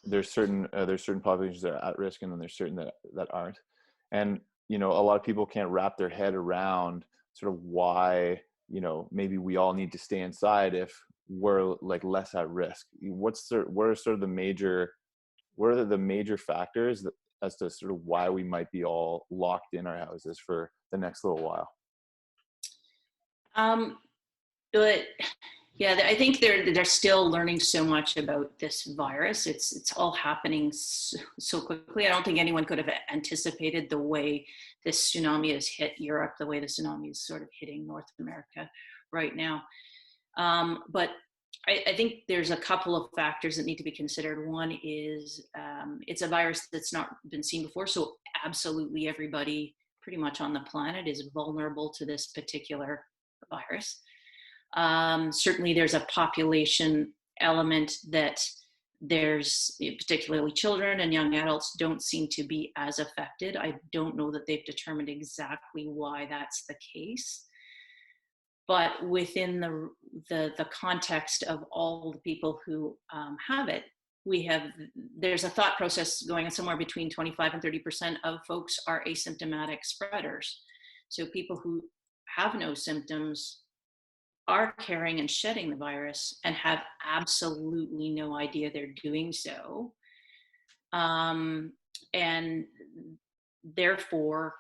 there's certain populations that are at risk, and then there's certain that aren't. And a lot of people can't wrap their head around sort of why maybe we all need to stay inside if we're like less at risk. What are the major factors as to sort of why we might be all locked in our houses for the next little while? But yeah, I think they're still learning so much about this virus. It's all happening so quickly. I don't think anyone could have anticipated the way this tsunami has hit Europe, the way the tsunami is sort of hitting North America right now. But I think there's a couple of factors that need to be considered. One is it's a virus that's not been seen before. So absolutely everybody pretty much on the planet is vulnerable to this particular virus. Certainly there's a population element that there's particularly children and young adults don't seem to be as affected. I don't know that they've determined exactly why that's the case. But within the context of all the people who have it, there's a thought process going on somewhere between 25 and 30% of folks are asymptomatic spreaders. So people who have no symptoms are carrying and shedding the virus and have absolutely no idea they're doing so. And therefore,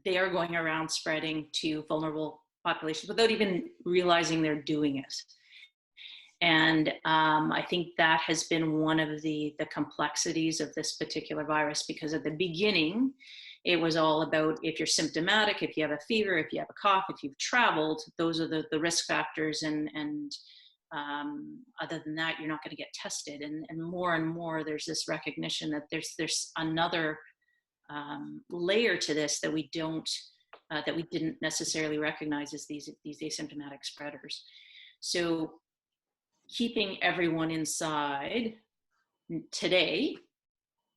they are going around spreading to vulnerable populations without even realizing they're doing it. And I think that has been one of the complexities of this particular virus, because at the beginning, it was all about if you're symptomatic, if you have a fever, if you have a cough, if you've traveled, those are the risk factors. And other than that, you're not going to get tested. And more, there's this recognition that there's another layer to this that we didn't necessarily recognize as these asymptomatic spreaders. So keeping everyone inside today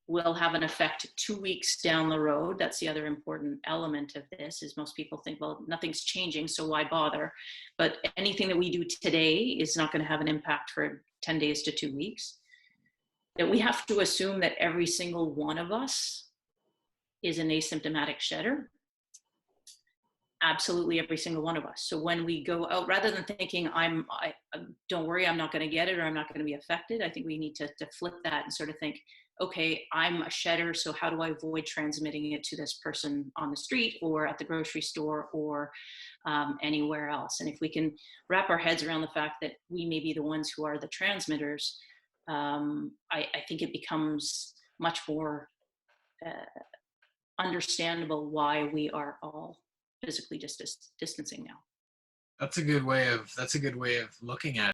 will have an effect 2 weeks down the road. That's the other important element of this, is most people think, well, nothing's changing, so why bother? But anything that we do today is not going to have an impact for 10 days to 2 weeks. That we have to assume that every single one of us is an asymptomatic shedder. Absolutely every single one of us. So when we go out, rather than thinking, don't worry, I'm not going to get it, or I'm not going to be affected, I think we need to flip that and sort of think, okay, I'm a shedder, so how do I avoid transmitting it to this person on the street or at the grocery store or anywhere else? And if we can wrap our heads around the fact that we may be the ones who are the transmitters, I think it becomes much more understandable why we are all physically distancing now. That's a good way of looking at it.